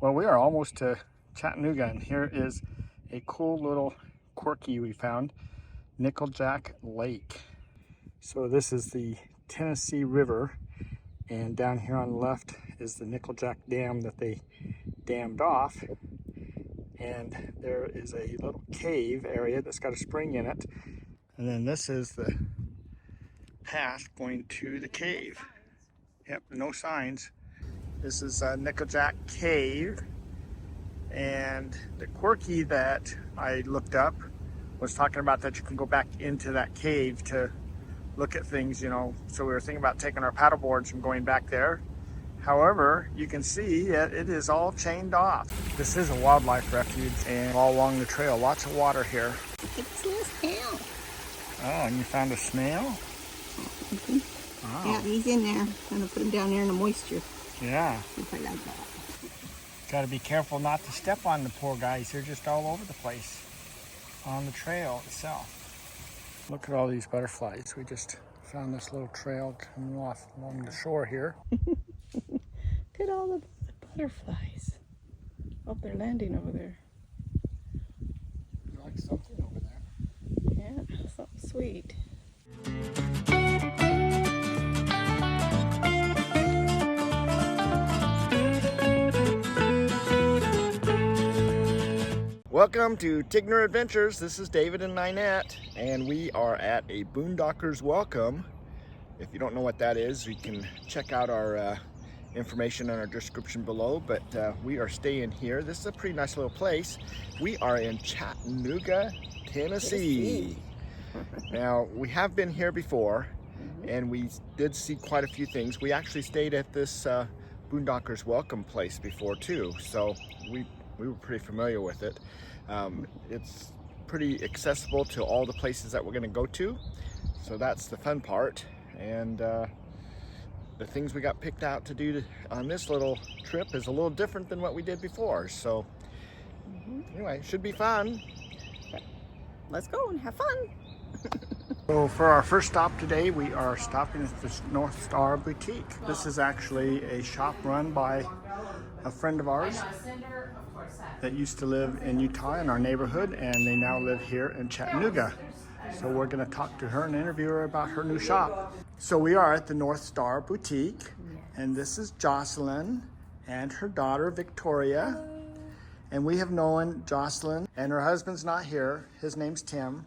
Well, we are almost to Chattanooga, and here is a cool little quirky we found, Nickeljack Lake. So this is the Tennessee River, and down here on the left is the Nickeljack Dam that they dammed off. And there is a little cave area that's got a spring in it. And then this is the path going to the cave. Yep, no signs. This is Nickeljack Cave. And the quirky that I looked up was talking about that you can go back into that cave to look at things, you know. So we were thinking about taking our paddle boards and going back there. However, you can see it is all chained off. This is a wildlife refuge, and all along the trail, lots of water here. Look at this little snail. Oh, and you found a snail? Wow. Yeah, he's in there. I'm gonna put him down there in the moisture. Yeah. If I like that. Got to be careful not to step on the poor guys. They're just all over the place on the trail itself. Look at all these butterflies. We just found this little trail coming off along the shore here. Look at all the butterflies. Oh, they're landing over there. There's like something over there. Yeah, something sweet. Welcome to Tigner Adventures. This is David and Ninette, and we are at a Boondocker's Welcome. If you don't know what that is, you can check out our information in our description below, but we are staying here. This is a pretty nice little place. We are in Chattanooga, Tennessee. Now, we have been here before, and we did see quite a few things. We actually stayed at this Boondocker's Welcome place before too, so we were pretty familiar with it. It's pretty accessible to all the places that we're going to go to, so that's the fun part. And the things we got picked out to do on this little trip is a little different than what we did before. So anyway, it should be fun. Let's go and have fun. So for our first stop today, we are stopping at this North Star Boutique. This is actually a shop run by a friend of ours that used to live in Utah in our neighborhood, and they now live here in Chattanooga. So we're going to talk to her and interview her about her new shop. So we are at the North Star Boutique, and this is Jocelyn and her daughter Victoria. Hello. And we have known Jocelyn, and her husband's not here. His name's Tim.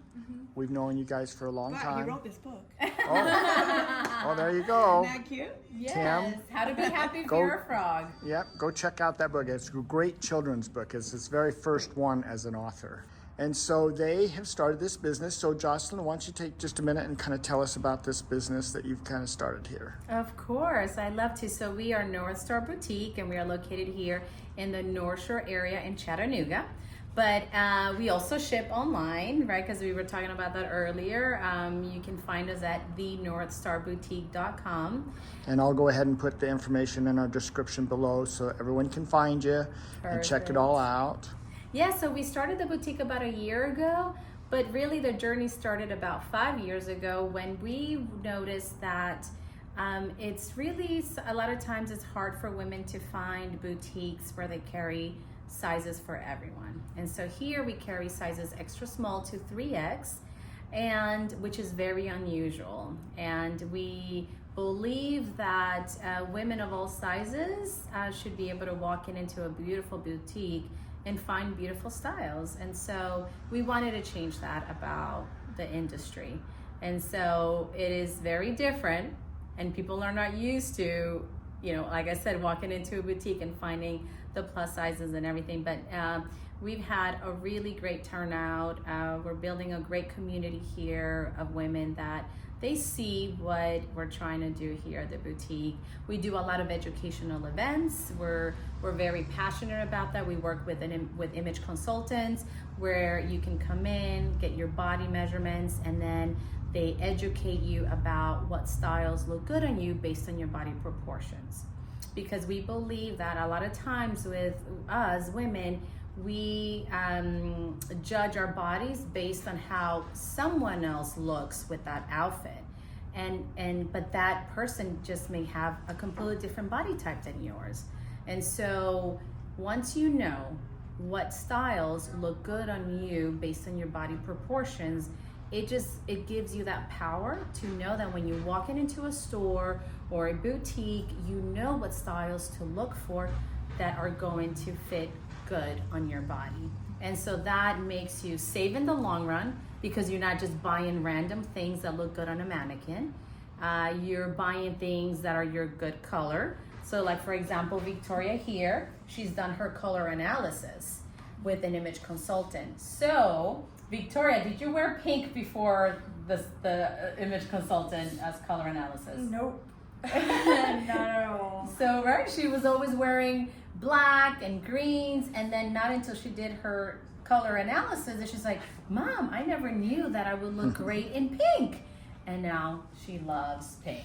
We've known you guys for a long time. He wrote this book. Oh, there you go. Isn't that cute? Yes. Tim, How to be happy if go- you're a frog. Yep, go check out that book. It's a great children's book. It's his very first one as an author. And so they have started this business. So Jocelyn, why don't you take just a minute and kind of tell us about this business that you've kind of started here. Of course, I'd love to. So we are North Star Boutique, and we are located here in the North Shore area in Chattanooga. But we also ship online, right? Because we were talking about that earlier. You can find us at thenorthstarboutique.com. And I'll go ahead and put the information in our description below so everyone can find you and check it all out. Yeah, so we started the boutique about a year ago, but really the journey started about 5 years ago when we noticed that it's really, a lot of times it's hard for women to find boutiques where they carry sizes for everyone. And so here we carry sizes extra small to 3X, and which is very unusual. And we believe that women of all sizes should be able to walk into a beautiful boutique and find beautiful styles. And so we wanted to change that about the industry. And so it is very different, and people are not used to, you know, like I said, walking into a boutique and finding the plus sizes and everything. But we've had a really great turnout. We're building a great community here of women that they see what we're trying to do here at the boutique. We do a lot of educational events. We're very passionate about that. We work with image consultants where you can come in, get your body measurements, and then they educate you about what styles look good on you based on your body proportions. Because we believe that a lot of times with us women, we judge our bodies based on how someone else looks with that outfit, but that person just may have a completely different body type than yours. And so once you know what styles look good on you based on your body proportions, it gives you that power to know that when you're walking into a store or a boutique, you know what styles to look for that are going to fit good on your body. And so that makes you save in the long run, because you're not just buying random things that look good on a mannequin. You're buying things that are your good color. So like, for example, Victoria here, she's done her color analysis with an image consultant. So Victoria, did you wear pink before the image consultant as color analysis? Nope. Not at all. So, right, she was always wearing black and greens, and then not until she did her color analysis and she's like, Mom, I never knew that I would look great in pink. And now she loves pink.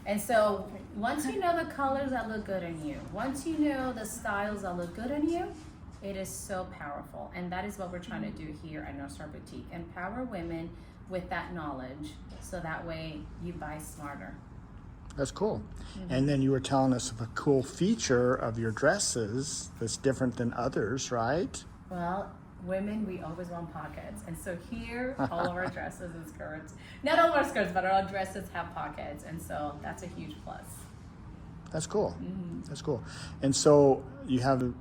And so once you know the colors that look good on you, once you know the styles that look good on you, it is so powerful. And that is what we're trying to do here at North Star Boutique. Empower women with that knowledge, so that way you buy smarter. That's cool. And then you were telling us of a cool feature of your dresses that's different than others, right? Well, women, we always want pockets. And so here, all of our dresses and skirts, not all of our skirts, but our dresses have pockets. And so that's a huge plus. That's cool. That's cool. And so you have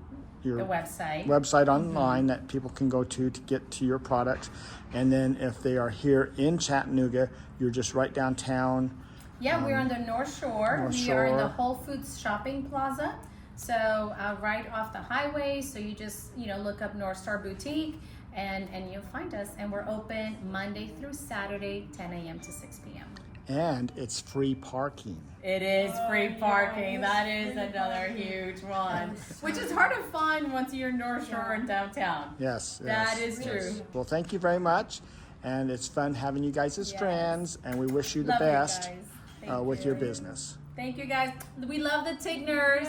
your The website. website online that people can go to get to your products. And then if they are here in Chattanooga, you're just right downtown. Yeah, we're on the North Shore. North We are in the Shore. Whole Foods shopping plaza. So right off the highway. So you just, look up North Star Boutique and you'll find us. And we're open Monday through Saturday, 10 a.m. to 6 p.m. And it's free parking. It is free parking. That is another huge one, which is hard to find once you're North Shore and downtown. Yes. That yes, is yes. true. Well, thank you very much. And it's fun having you guys as Yes. friends. And we wish you the Love you best guys. Thank with you. your business. Thank you guys. We love the Tigners.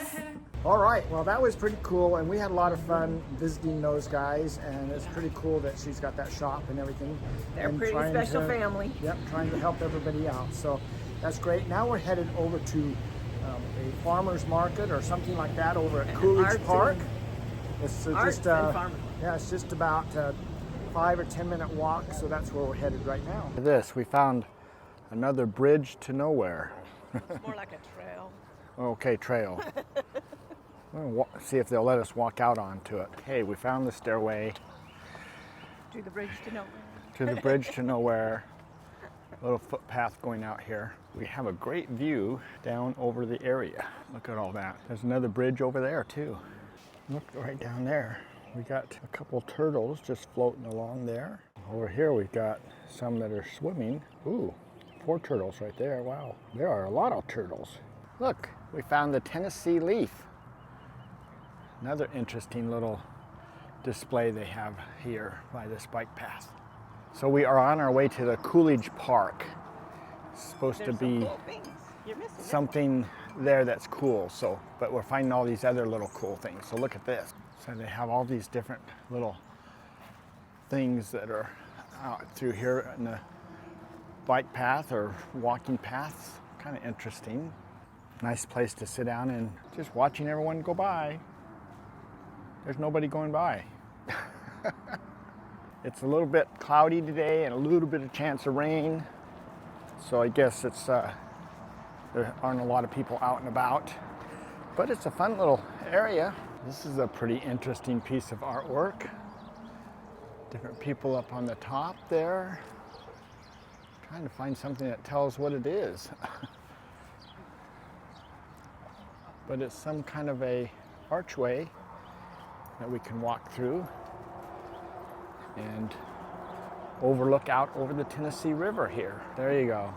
All right, well, that was pretty cool, and we had a lot of fun visiting those guys, and it's pretty cool that she's got that shop and everything. They're a and pretty trying special to- family. Yep, trying to help everybody out. So that's great. Now we're headed over to a farmer's market or something like that over at Coolidge arts Park. and- It's arts just and farmers. yeah, it's just about 5 or 10 minute walk, so that's where we're headed right now. This, we found another bridge to nowhere. It's more like a trail. Okay, trail. We'll see if they'll let us walk out onto it. Hey, we found the stairway To the bridge to nowhere. to the bridge to nowhere. A little footpath going out here. We have a great view down over the area. Look at all that. There's another bridge over there too. Look right down there. We got a couple turtles just floating along there. Over here we've got some that are swimming. Ooh, 4 turtles right there. Wow, there are a lot of turtles. Look, we found the Tennessee leaf. Another interesting little display they have here by this bike path. So we are on our way to the Coolidge Park. It's supposed There's to be some cool things. You're missing it. something there that's cool. So, but we're finding all these other little cool things. So look at this. So they have all these different little things that are out through here in the bike path or walking paths. Kind of interesting. Nice place to sit down and just watching everyone go by. There's nobody going by. It's a little bit cloudy today and a little bit of chance of rain. So I guess it's there aren't a lot of people out and about. But it's a fun little area. This is a pretty interesting piece of artwork. Different people up on the top there. Trying to find something that tells what it is. But it's some kind of a archway that we can walk through and overlook out over the Tennessee River here. There you go.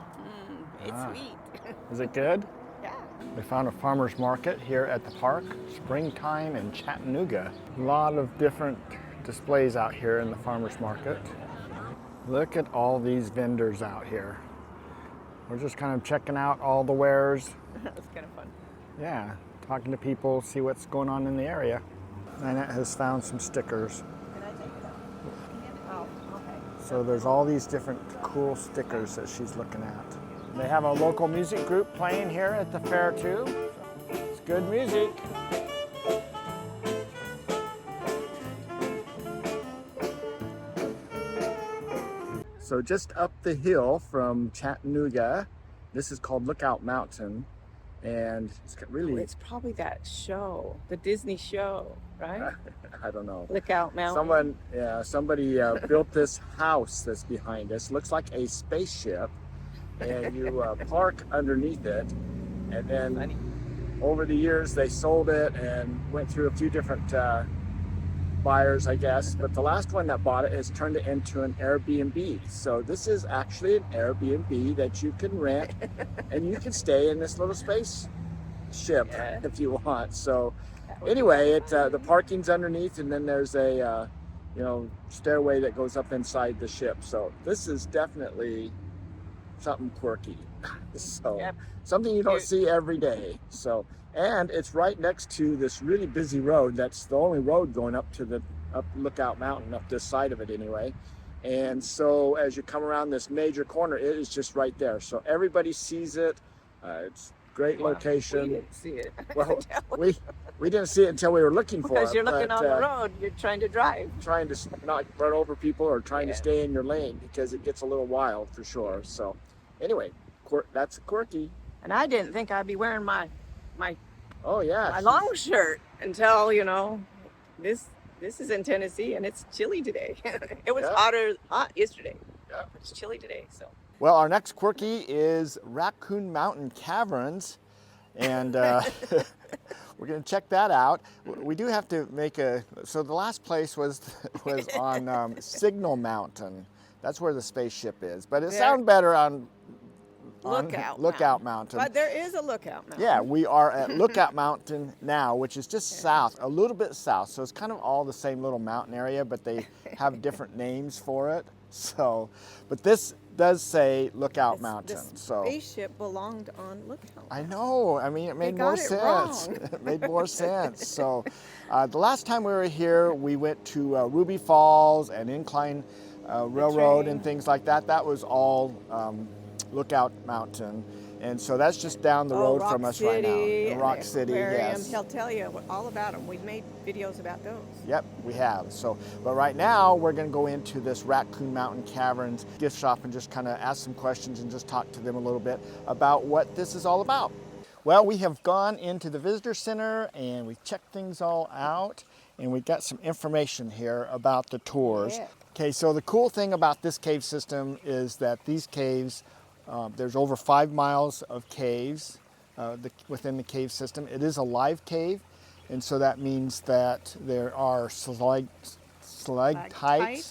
It's sweet. Is it good? Yeah. We found a farmer's market here at the park, springtime in Chattanooga. A lot of different displays out here in the farmer's market. Look at all these vendors out here. We're just kind of checking out all the wares. That's kind of fun. Yeah, talking to people, see what's going on in the area. Ninette has found some stickers. Can I take it out? Oh, okay. So there's all these different cool stickers that she's looking at. They have a local music group playing here at the fair too. It's good music. So just up the hill from Chattanooga, this is called Lookout Mountain, and it's really... Oh, it's probably that show, the Disney show, right? I don't know. Lookout Mountain. Somebody built this house that's behind us. Looks like a spaceship, and you park underneath it, and then over the years they sold it and went through a few different buyers, I guess, but the last one that bought it has turned it into an Airbnb. So this is actually an Airbnb that you can rent, and you can stay in this little space ship if you want. So anyway, the parking's underneath, and then there's a stairway that goes up inside the ship. So this is definitely something quirky. So something you don't see every day. So, and it's right next to this really busy road. That's the only road going up Lookout Mountain, up this side of it anyway. And so as you come around this major corner, it is just right there. So everybody sees it. It's great location. We didn't see it. Well, we didn't see it until we were looking for it. Because you're looking on the road, you're trying to drive. Trying to not run over people or trying to stay in your lane, because it gets a little wild for sure. So anyway, that's quirky. And I didn't think I'd be wearing my my long shirt until, this is in Tennessee and it's chilly today. It was hot yesterday. Yeah. It's chilly today, so. Well, our next quirky is Racoon Mountain Caverns, and we're going to check that out. We do have to make so the last place was on Signal Mountain. That's where the spaceship is, but it sounds better on Lookout Mountain. But there is a Lookout Mountain. Yeah, we are at Lookout Mountain now, which is just south, a little bit south. So it's kind of all the same little mountain area, but they have different names for it. So, but this does say Lookout Mountain. The so spaceship belonged on Lookout. I know. I mean, it made more sense. It made more sense. So, the last time we were here, we went to Ruby Falls and Incline Railroad and things like that. That was all Lookout Mountain, and so that's just down the road from us right now. Rock City, yes. He'll tell you all about them. We've made videos about those. Yep, we have. So, but right now we're going to go into this Racoon Mountain Caverns gift shop and just kind of ask some questions and just talk to them a little bit about what this is all about. Well, we have gone into the visitor center and we checked things all out, and we've got some information here about the tours. Yeah. Okay, so the cool thing about this cave system is that these caves, there's over 5 miles of caves within the cave system. It is a live cave, and so that means that there are stalactites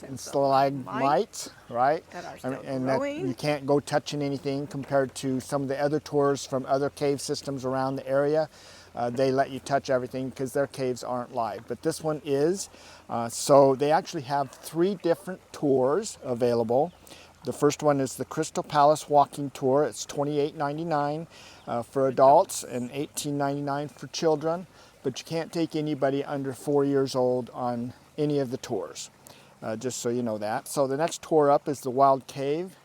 and stalagmites, right? And that you can't go touching anything compared to some of the other tours from other cave systems around the area. They let you touch everything because their caves aren't live, but this one is. So they actually have 3 different tours available. The first one is the Crystal Palace walking tour. It's $28.99 for adults and $18.99 for children, but you can't take anybody under 4 years old on any of the tours, just so you know that. So the next tour up is the Wild Cave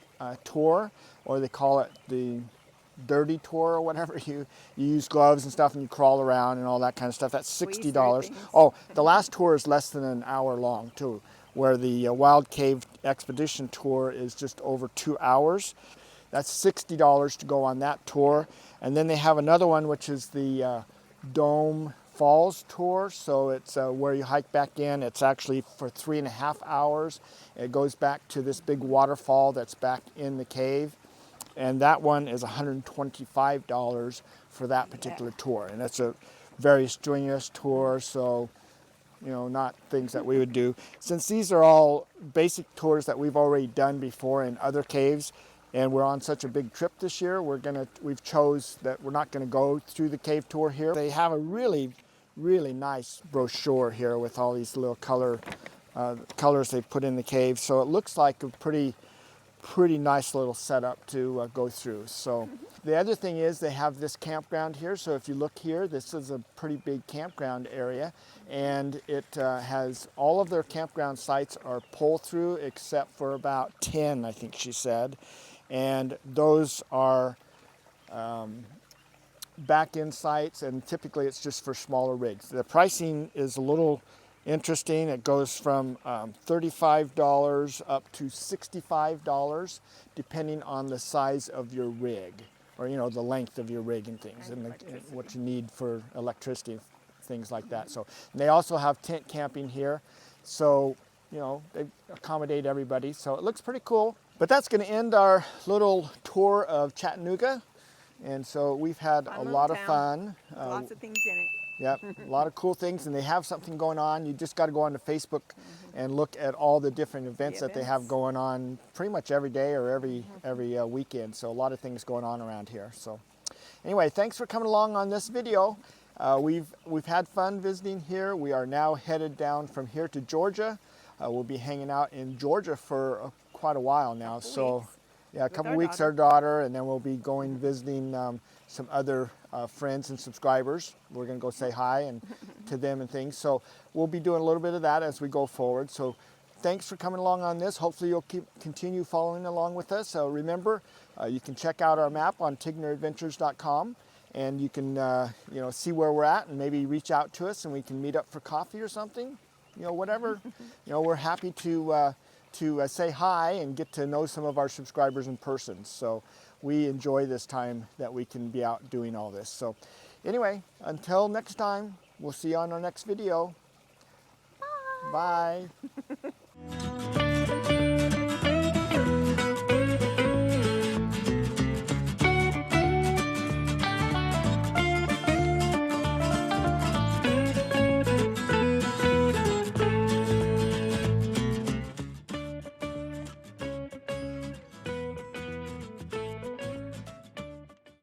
tour, or they call it the Dirty Tour or whatever. You use gloves and stuff and you crawl around and all that kind of stuff. That's $60. Oh, the last tour is less than an hour long too, where the Wild Cave Expedition tour is just over 2 hours. That's $60 to go on that tour. And then they have another one, which is the Dome Falls tour. So it's where you hike back in. It's actually for 3.5 hours. It goes back to this big waterfall that's back in the cave. And that one is $125 for that particular tour. And it's a very strenuous tour, so not things that we would do. Since these are all basic tours that we've already done before in other caves, and we're on such a big trip this year, we've chose that we're not gonna go through the cave tour here. They have a really, really nice brochure here with all these little colors they've put in the cave. So it looks like a pretty nice little setup to go through. So the other thing is they have this campground here. So if you look here, this is a pretty big campground area, and it has all of their campground sites are pull through except for about 10, I think she said. And those are back in sites, and typically it's just for smaller rigs. The pricing is a little interesting. It goes from $35 up to $65, depending on the size of your rig, or you know, the length of your rig and things, and what you need for electricity, things like that. So and they also have tent camping here, so you know, they accommodate everybody. So it looks pretty cool. But that's going to end our little tour of Chattanooga, and so we've had a lot of fun. Lots of things in it. Yep, a lot of cool things, and they have something going on. You just got to go on to Facebook and look at all the different events that they have going on pretty much every day or every weekend. So a lot of things going on around here. So anyway, thanks for coming along on this video. We've had fun visiting here. We are now headed down from here to Georgia. We'll be hanging out in Georgia for quite a while now. So yeah, a couple weeks our daughter, and then we'll be going visiting some other friends and subscribers. We're going to go say hi and to them and things. So we'll be doing a little bit of that as we go forward. So thanks for coming along on this. Hopefully you'll continue following along with us. So remember, you can check out our map on TignerAdventures.com, and you can you know, see where we're at and maybe reach out to us and we can meet up for coffee or something. You know, whatever. You know, we're happy to say hi and get to know some of our subscribers in person. So we enjoy this time that we can be out doing all this. So anyway, until next time, we'll see you on our next video. Bye. Bye.